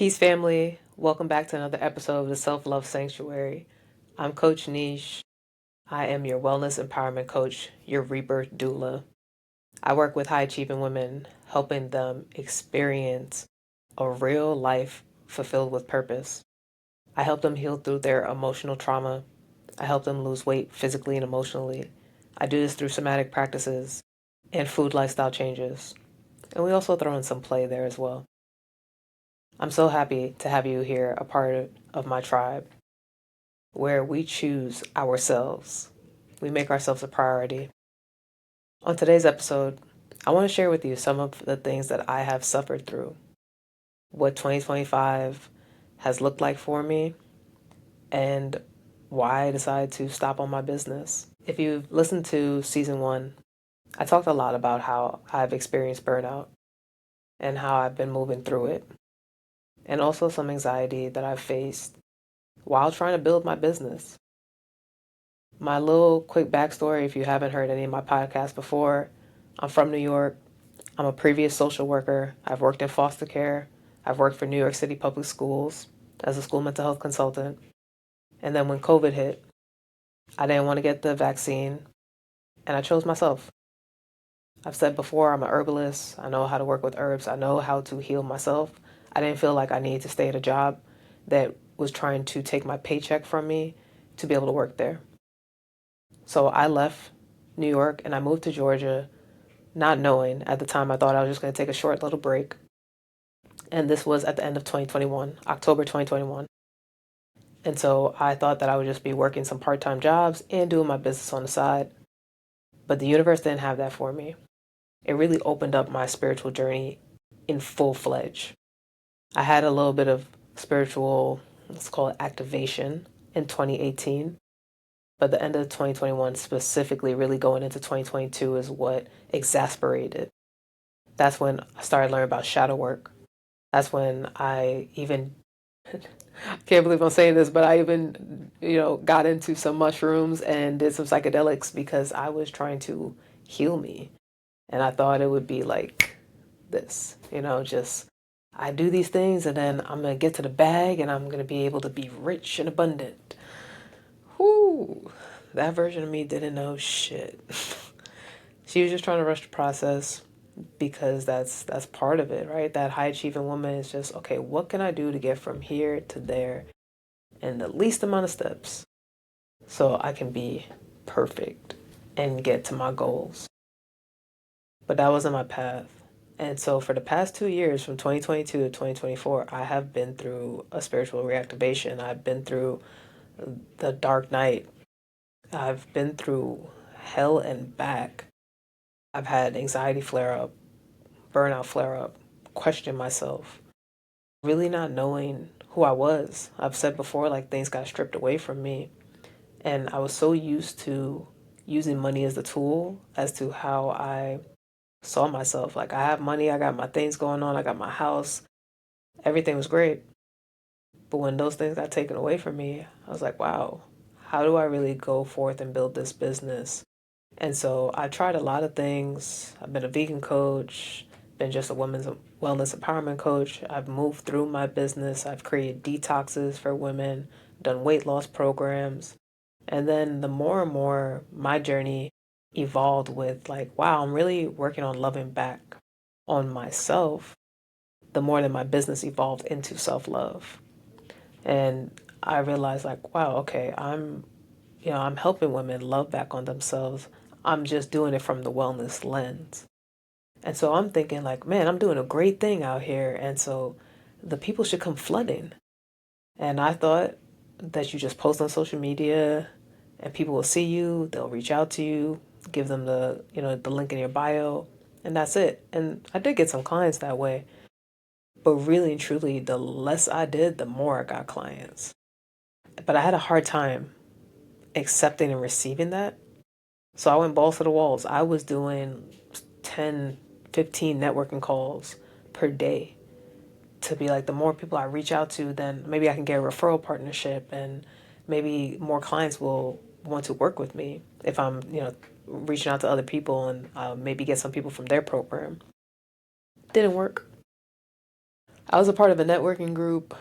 Peace, family. Welcome back to another episode of the Self-Love Sanctuary. I'm Coach Niche. I am your wellness empowerment coach, your rebirth doula. I work with high-achieving women, helping them experience a real life fulfilled with purpose. I help them heal through their emotional trauma. I help them lose weight physically and emotionally. I do this through somatic practices and food lifestyle changes. And we also throw in some play there as well. I'm so happy to have you here, a part of my tribe, where we choose ourselves. We make ourselves a priority. On today's episode, I want to share with you some of the things that I have suffered through, what 2025 has looked like for me, and why I decided to stop on my business. If you've listened to season 1, I talked a lot about how I've experienced burnout and how I've been moving through it, and also some anxiety that I've faced while trying to build my business. My little quick backstory, if you haven't heard any of my podcasts before, I'm from New York. I'm a previous social worker. I've worked in foster care. I've worked for New York City Public Schools as a school mental health consultant. And then when COVID hit, I didn't want to get the vaccine, and I chose myself. I've said before, I'm a herbalist. I know how to work with herbs. I know how to heal myself. I didn't feel like I needed to stay at a job that was trying to take my paycheck from me to be able to work there. So I left New York and I moved to Georgia, not knowing at the time. I thought I was just going to take a short little break. And this was at the end of 2021, October 2021. And so I thought that I would just be working some part-time jobs and doing my business on the side. But the universe didn't have that for me. It really opened up my spiritual journey in full-fledged. I had a little bit of spiritual, let's call it activation, in 2018. But the end of 2021, specifically really going into 2022, is what exasperated. That's when I started learning about shadow work. That's when I even, I can't believe I'm saying this, but I even, got into some mushrooms and did some psychedelics because I was trying to heal me. And I thought it would be like this, just I do these things and then I'm going to get to the bag and I'm going to be able to be rich and abundant. Whoo, that version of me didn't know shit. She was just trying to rush the process because that's part of it, right? That high achieving woman is just, okay, what can I do to get from here to there in the least amount of steps so I can be perfect and get to my goals? But that wasn't my path. And so for the past 2 years, from 2022 to 2024, I have been through a spiritual reactivation. I've been through the dark night. I've been through hell and back. I've had anxiety flare up, burnout flare up, question myself, really not knowing who I was. I've said before, like things got stripped away from me. And I was so used to using money as a tool as to how I saw myself. Like I have money, I got my things going on, I got my house, everything was great. But when those things got taken away from me, I was like, wow, how do I really go forth and build this business? And so I tried a lot of things. I've been a vegan coach, been just a women's wellness empowerment coach. I've moved through my business. I've created detoxes for women, done weight loss programs. And then the more and more my journey evolved with like, wow, I'm really working on loving back on myself, the more that my business evolved into self-love. And I realized like, wow, okay, I'm helping women love back on themselves. I'm just doing it from the wellness lens. And so I'm thinking like, man, I'm doing a great thing out here. And so the people should come flooding. And I thought that you just post on social media and people will see you, they'll reach out to you, give them the link in your bio, and that's it. And I did get some clients that way. But really and truly, the less I did, the more I got clients. But I had a hard time accepting and receiving that. So I went balls to the walls. I was doing 10, 15 networking calls per day to be like, the more people I reach out to, then maybe I can get a referral partnership and maybe more clients will want to work with me if I'm, reaching out to other people and maybe get some people from their program. Didn't work. I was a part of a networking group,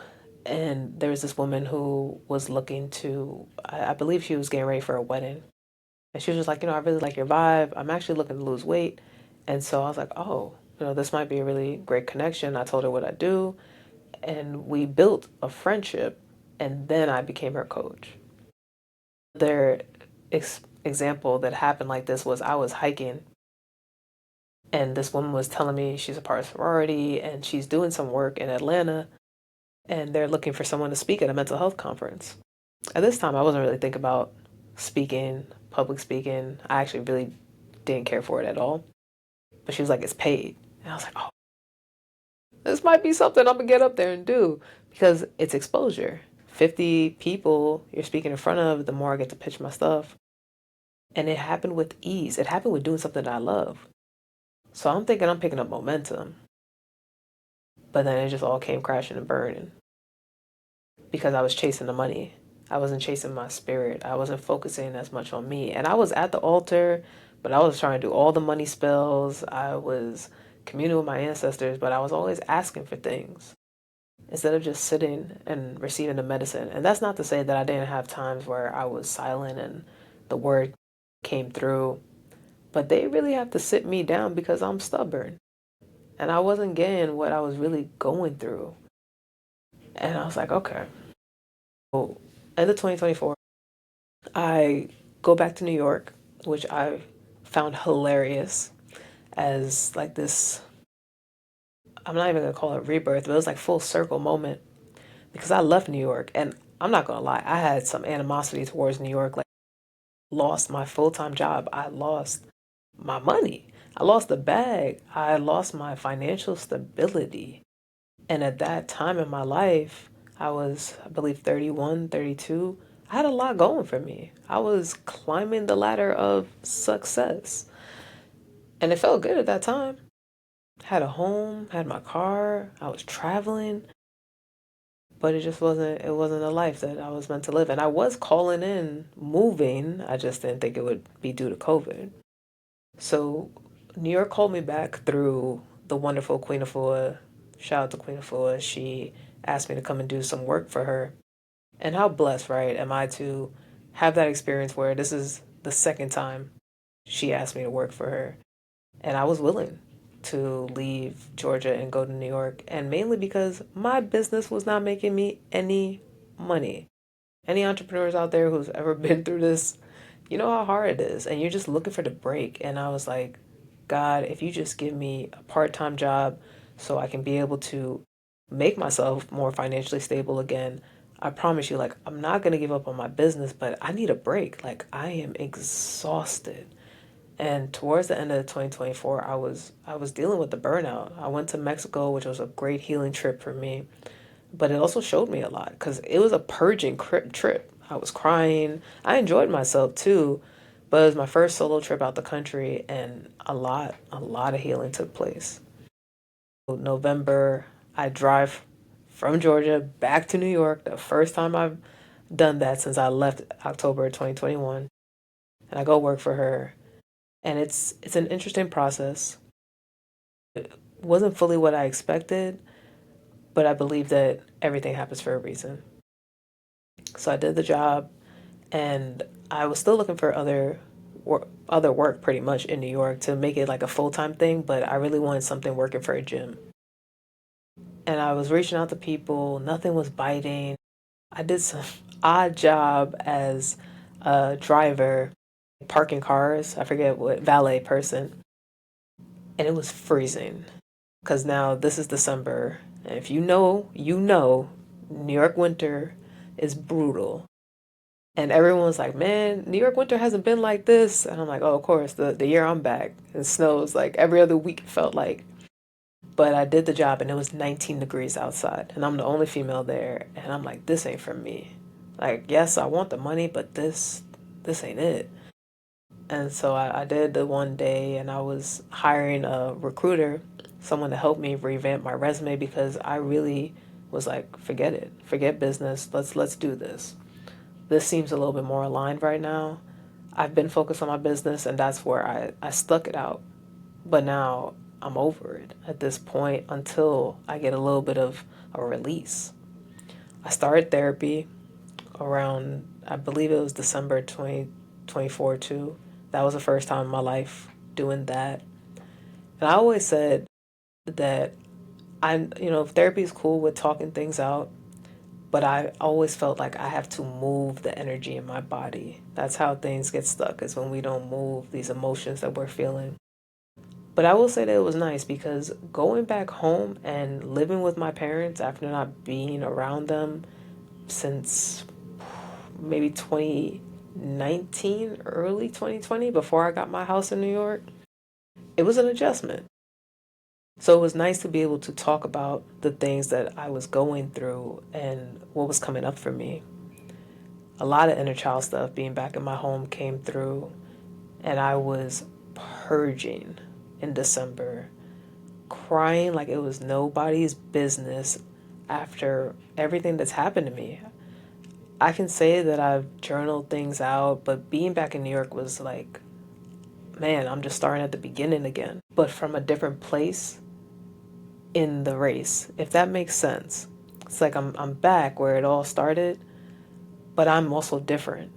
and there was this woman who was looking to, I believe she was getting ready for a wedding. And she was just like, I really like your vibe. I'm actually looking to lose weight. And so I was like, oh, this might be a really great connection. I told her what I do, and we built a friendship, and then I became her coach. Their example that happened like this was I was hiking, and this woman was telling me she's a part of sorority and she's doing some work in Atlanta, and they're looking for someone to speak at a mental health conference. At this time, I wasn't really thinking about speaking, public speaking. I actually really didn't care for it at all. But she was like, it's paid. And I was like, oh, this might be something I'm going to get up there and do because it's exposure. 50 people you're speaking in front of, the more I get to pitch my stuff. And it happened with ease. It happened with doing something that I love. So I'm thinking I'm picking up momentum. But then it just all came crashing and burning because I was chasing the money. I wasn't chasing my spirit. I wasn't focusing as much on me. And I was at the altar, but I was trying to do all the money spells. I was communing with my ancestors, but I was always asking for things instead of just sitting and receiving the medicine. And that's not to say that I didn't have times where I was silent and the word came through, but they really have to sit me down because I'm stubborn. And I wasn't getting what I was really going through. And I was like, okay. So, end of 2024, I go back to New York, which I found hilarious as like this, I'm not even gonna call it rebirth, but it was like full circle moment because I left New York, and I'm not gonna lie, I had some animosity towards New York. Like, lost my full-time job, I lost my money, I lost the bag, I lost my financial stability. And at that time in my life, I was, I believe, 31, 32. I had a lot going for me. I was climbing the ladder of success. And it felt good at that time. Had a home, had my car, I was traveling, but it wasn't a life that I was meant to live. And I was calling in moving. I just didn't think it would be due to COVID. So New York called me back through the wonderful Queen Afua. Shout out to Queen Afua. She asked me to come and do some work for her. And how blessed, right, am I to have that experience where this is the second time she asked me to work for her. And I was willing to leave Georgia and go to New York. And mainly because my business was not making me any money. Any entrepreneurs out there who's ever been through this, you know how hard it is. And you're just looking for the break. And I was like, God, if you just give me a part-time job so I can be able to make myself more financially stable again, I promise you, like, I'm not going to give up on my business, but I need a break. Like, I am exhausted. And towards the end of 2024, I was dealing with the burnout. I went to Mexico, which was a great healing trip for me, but it also showed me a lot because it was a purging trip. I was crying. I enjoyed myself too, but it was my first solo trip out the country, and a lot of healing took place. November, I drive from Georgia back to New York, the first time I've done that since I left October 2021. And I go work for her. And it's an interesting process. It wasn't fully what I expected, but I believe that everything happens for a reason. So I did the job, and I was still looking for other work pretty much in New York to make it like a full-time thing, but I really wanted something working for a gym. And I was reaching out to people, nothing was biting. I did some odd job as a driver, parking cars. I forget what valet person. And it was freezing because now this is December. And if you know, New York winter is brutal. And everyone's like, man, New York winter hasn't been like this. And I'm like, oh, of course, the year I'm back. It snows like every other week, it felt like. But I did the job, and it was 19 degrees outside. And I'm the only female there. And I'm like, this ain't for me. Like, yes, I want the money, but this ain't it. And so I did the one day, and I was hiring a recruiter, someone to help me revamp my resume because I really was like, forget it, forget business. Let's do this. This seems a little bit more aligned right now. I've been focused on my business, and that's where I stuck it out. But now I'm over it at this point until I get a little bit of a release. I started therapy around, I believe it was December 2024 too. That was the first time in my life doing that. And I always said that therapy is cool with talking things out, but I always felt like I have to move the energy in my body. That's how things get stuck, is when we don't move these emotions that we're feeling. But I will say that it was nice because going back home and living with my parents after not being around them since maybe 2019, early 2020, before I got my house in New York, it was an adjustment. So it was nice to be able to talk about the things that I was going through and what was coming up for me. A lot of inner child stuff being back in my home came through, and I was purging in December, crying like it was nobody's business after everything that's happened to me. I can say that I've journaled things out, but being back in New York was like, man, I'm just starting at the beginning again, but from a different place in the race, if that makes sense. It's like I'm back where it all started, but I'm also different.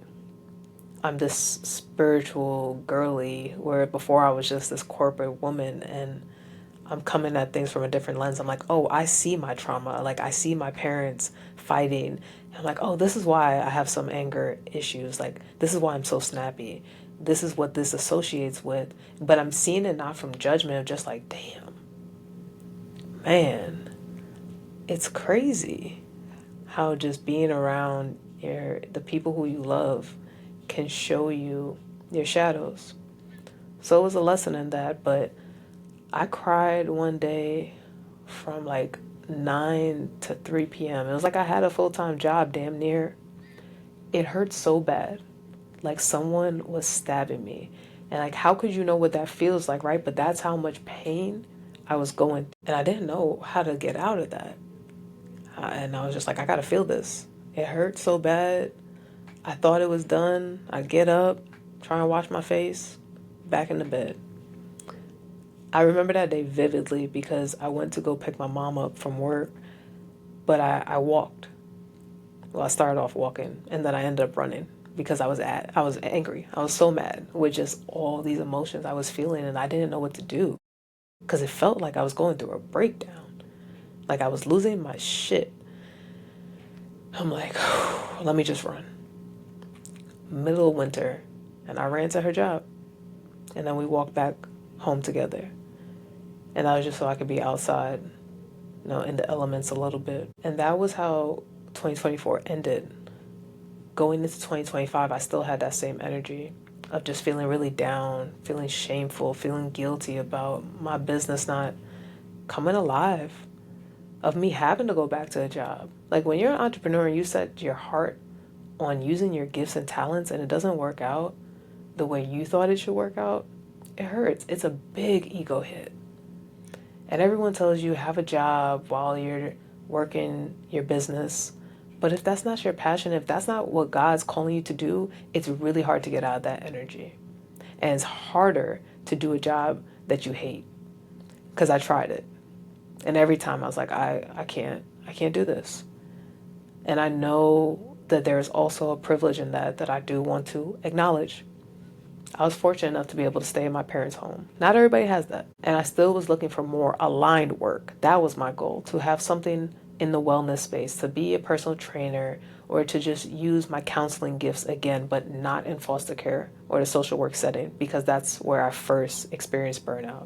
I'm this spiritual girly where before I was just this corporate woman, and I'm coming at things from a different lens. I'm like, oh, I see my trauma. Like, I see my parents fighting. And I'm like, oh, this is why I have some anger issues. Like, this is why I'm so snappy. This is what this associates with. But I'm seeing it not from judgment of just like, damn, man, it's crazy how just being around the people who you love can show you your shadows. So it was a lesson in that, but I cried one day from like 9 to 3 p.m. It was like I had a full-time job damn near. It hurt so bad. Like someone was stabbing me. And like, how could you know what that feels like, right? But that's how much pain I was going through. And I didn't know how to get out of that. And I was just like, I gotta feel this. It hurt so bad. I thought it was done. I get up, try and wash my face, back in the bed. I remember that day vividly because I went to go pick my mom up from work, but I walked. Well, I started off walking, and then I ended up running because I was angry. I was so mad with just all these emotions I was feeling, and I didn't know what to do because it felt like I was going through a breakdown, like I was losing my shit. I'm like, let me just run. Middle of winter, and I ran to her job, and then we walked back home together. And that was just so I could be outside, in the elements a little bit. And that was how 2024 ended. Going into 2025, I still had that same energy of just feeling really down, feeling shameful, feeling guilty about my business not coming alive, of me having to go back to a job. Like when you're an entrepreneur and you set your heart on using your gifts and talents and it doesn't work out the way you thought it should work out, it hurts. It's a big ego hit. And everyone tells you have a job while you're working your business. But if that's not your passion, if that's not what God's calling you to do, it's really hard to get out of that energy. And it's harder to do a job that you hate. Because I tried it. And every time I was like, I can't do this. And I know that there is also a privilege in that I do want to acknowledge. I was fortunate enough to be able to stay in my parents' home. Not everybody has that. And I still was looking for more aligned work. That was my goal, to have something in the wellness space, to be a personal trainer, or to just use my counseling gifts again, but not in foster care or the social work setting, because that's where I first experienced burnout.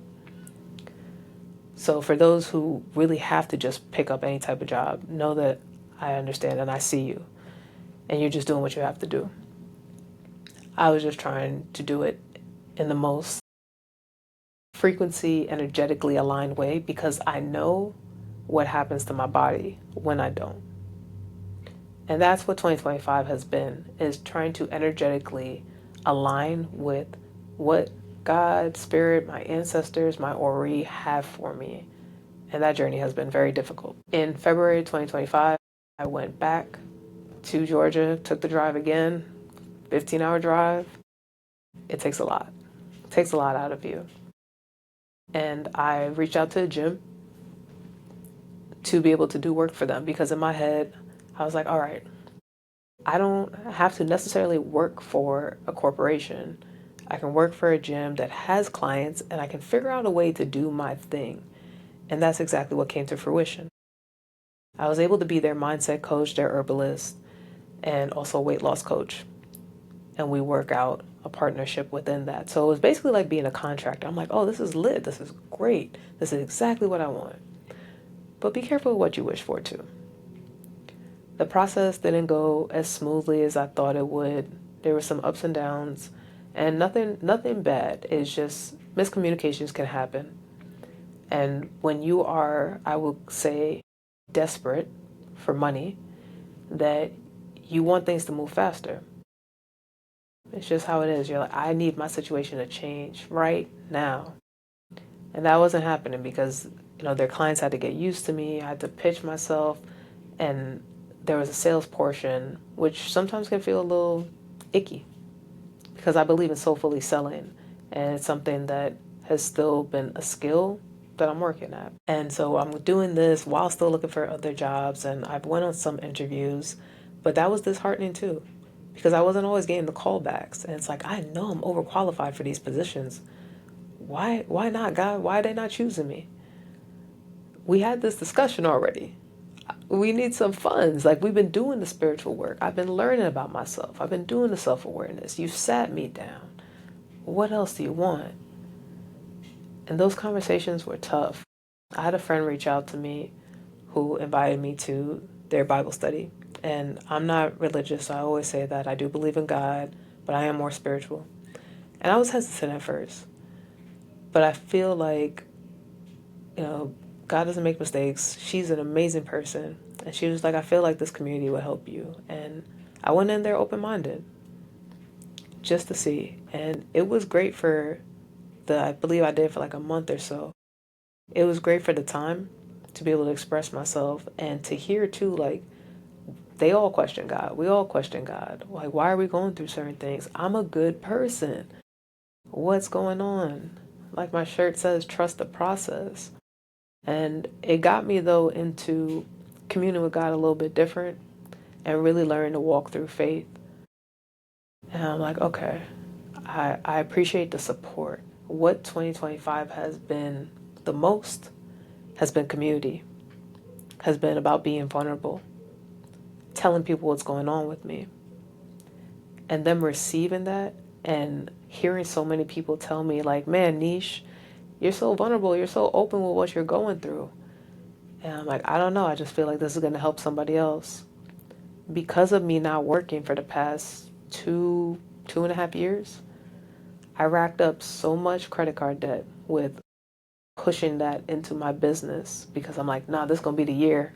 So for those who really have to just pick up any type of job, know that I understand and I see you. And you're just doing what you have to do. I was just trying to do it in the most frequency, energetically aligned way because I know what happens to my body when I don't. And that's what 2025 has been, is trying to energetically align with what God, Spirit, my ancestors, my Ori have for me. And that journey has been very difficult. In February 2025, I went back to Georgia, took the drive again, 15-hour drive. It takes a lot. It takes a lot out of you. And I reached out to a gym to be able to do work for them because in my head, I was like, all right, I don't have to necessarily work for a corporation. I can work for a gym that has clients and I can figure out a way to do my thing. And that's exactly what came to fruition. I was able to be their mindset coach, their herbalist, and also weight loss coach. And we work out a partnership within that. So it was basically like being a contractor. I'm like, oh, this is lit. This is great. This is exactly what I want. But be careful with what you wish for too. The process didn't go as smoothly as I thought it would. There were some ups and downs, and nothing bad. It's just miscommunications can happen. And when you are, I will say, desperate for money, that you want things to move faster. It's just how it is. You're like, I need my situation to change right now. And that wasn't happening because, their clients had to get used to me. I had to pitch myself. And there was a sales portion, which sometimes can feel a little icky because I believe in soulfully selling. And it's something that has still been a skill that I'm working at. And so I'm doing this while still looking for other jobs. And I've went on some interviews, but that was disheartening too because I wasn't always getting the callbacks. And it's like, I know I'm overqualified for these positions. Why not, God? Why are they not choosing me? We had this discussion already. We need some funds. Like, we've been doing the spiritual work. I've been learning about myself. I've been doing the self-awareness. You sat me down. What else do you want? And those conversations were tough. I had a friend reach out to me who invited me to their Bible study. And I'm not religious, so I always say that I do believe in God, but I am more spiritual. And I was hesitant at first. But I feel like, God doesn't make mistakes. She's an amazing person. And she was like, I feel like this community will help you. And I went in there open-minded just to see. And it was great I believe I did for like a month or so. It was great for the time to be able to express myself and to hear too, like, they all question God. We all question God. Like, why are we going through certain things? I'm a good person. What's going on? Like my shirt says, trust the process. And it got me, though, into communing with God a little bit different and really learning to walk through faith. And I'm like, okay, I appreciate the support. What 2025 has been the most has been community, has been about being vulnerable, telling people what's going on with me, and them receiving that and hearing so many people tell me, like, man, Niche, you're so vulnerable, you're so open with what you're going through. And I'm like, I don't know, I just feel like this is going to help somebody else. Because of me not working for the past 2.5 years, I racked up so much credit card debt with pushing that into my business because I'm like, nah, this is going to be the year.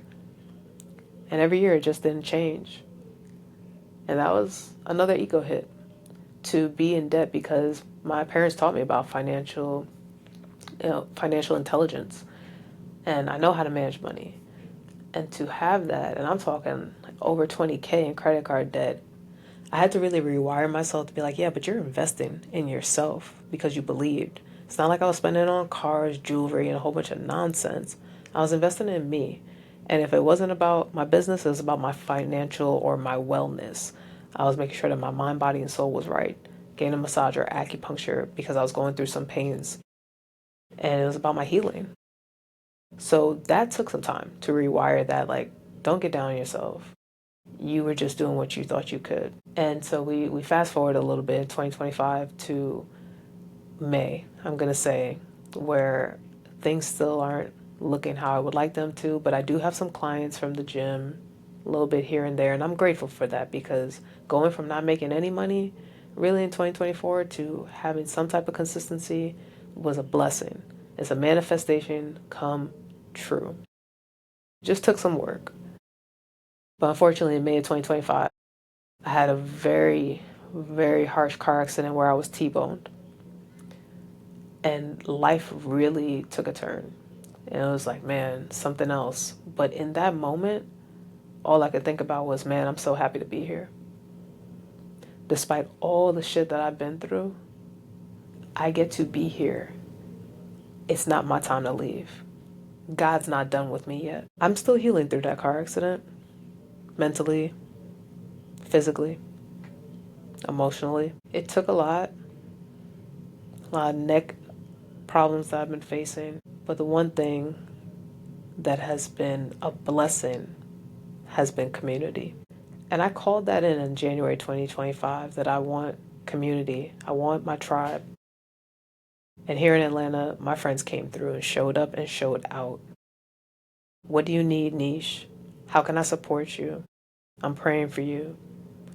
And every year it just didn't change. And that was another ego hit, to be in debt because my parents taught me about financial intelligence. And I know how to manage money. And to have that, and I'm talking like over 20K in credit card debt, I had to really rewire myself to be like, yeah, but you're investing in yourself because you believed. It's not like I was spending it on cars, jewelry, and a whole bunch of nonsense. I was investing in me. And if it wasn't about my business, it was about my financial or my wellness. I was making sure that my mind, body, and soul was right. Getting a massage or acupuncture because I was going through some pains. And it was about my healing. So that took some time to rewire that, like, don't get down on yourself. You were just doing what you thought you could. And so we fast forward a little bit, 2025 to May, I'm going to say, where things still aren't looking how I would like them to, but I do have some clients from the gym, a little bit here and there, and I'm grateful for that because going from not making any money really in 2024 to having some type of consistency was a blessing. It's a manifestation come true. Just took some work. But unfortunately, in May of 2025, I had a very, very harsh car accident where I was T-boned. And life really took a turn. And it was like, man, something else. But in that moment, all I could think about was, man, I'm so happy to be here. Despite all the shit that I've been through, I get to be here it's not my time to leave. God's not done with me yet. I'm still healing through that car accident, mentally, physically, emotionally. It took a lot of neck problems that I've been facing. But the one thing that has been a blessing has been community. And I called that in January 2025 that I want community. I want my tribe. And here in Atlanta, my friends came through and showed up and showed out. What do you need, Niche? How can I support you? I'm praying for you.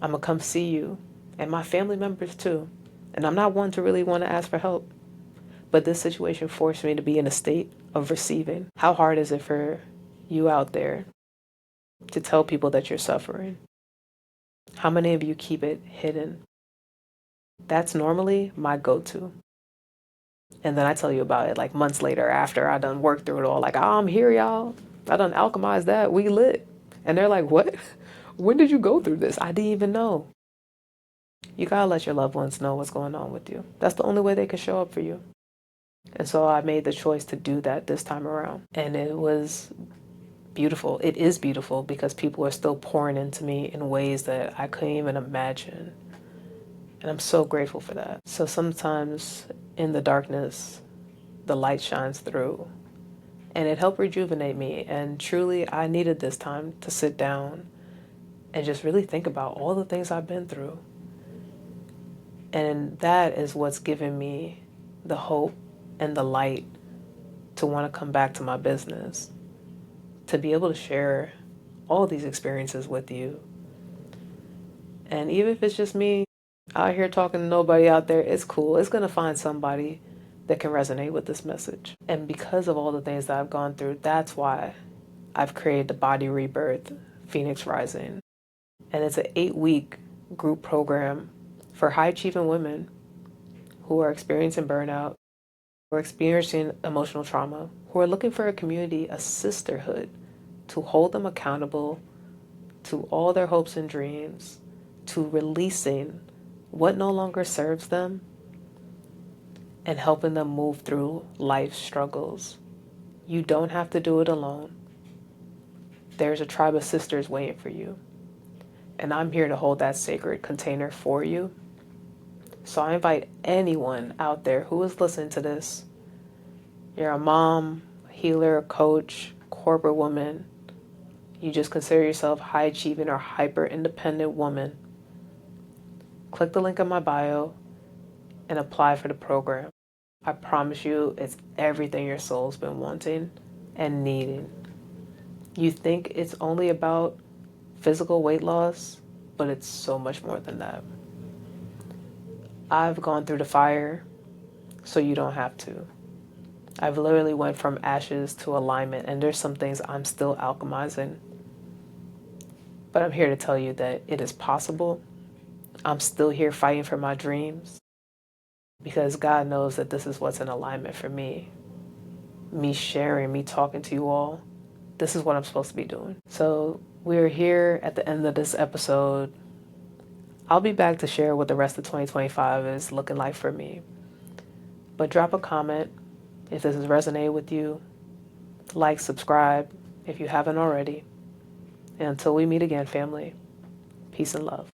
I'm going to come see you. And my family members too. And I'm not one to really want to ask for help. But this situation forced me to be in a state of receiving. How hard is it for you out there to tell people that you're suffering? How many of you keep it hidden? That's normally my go-to. And then I tell you about it like months later after I done worked through it all. Like, oh, I'm here, y'all. I done alchemized that. We lit. And they're like, what? When did you go through this? I didn't even know. You gotta let your loved ones know what's going on with you. That's the only way they can show up for you. And so I made the choice to do that this time around. And it was beautiful. It is beautiful because people are still pouring into me in ways that I couldn't even imagine. And I'm so grateful for that. So sometimes in the darkness, the light shines through. And it helped rejuvenate me. And truly, I needed this time to sit down and just really think about all the things I've been through. And that is what's given me the hope and the light to want to come back to my business, to be able to share all these experiences with you. And even if it's just me out here talking to nobody out there, it's cool. It's going to find somebody that can resonate with this message. And because of all the things that I've gone through, that's why I've created the Body Rebirth Phoenix Rising. And it's an 8-week group program for high-achieving women who are experiencing burnout, who are experiencing emotional trauma, who are looking for a community, a sisterhood, to hold them accountable to all their hopes and dreams, to releasing what no longer serves them, and helping them move through life's struggles. You don't have to do it alone. There's a tribe of sisters waiting for you. And I'm here to hold that sacred container for you. So I invite anyone out there who is listening to this. You're a mom, healer, coach, corporate woman. You just consider yourself high-achieving or hyper-independent woman. Click the link in my bio and apply for the program. I promise you it's everything your soul's been wanting and needing. You think it's only about physical weight loss, but it's so much more than that. I've gone through the fire, so you don't have to. I've literally went from ashes to alignment, and there's some things I'm still alchemizing. But I'm here to tell you that it is possible. I'm still here fighting for my dreams because God knows that this is what's in alignment for me. Me sharing, me talking to you all, this is what I'm supposed to be doing. So we're here at the end of this episode. I'll be back to share what the rest of 2025 is looking like for me. But drop a comment if this has resonated with you. Like, subscribe if you haven't already. And until we meet again, family, peace and love.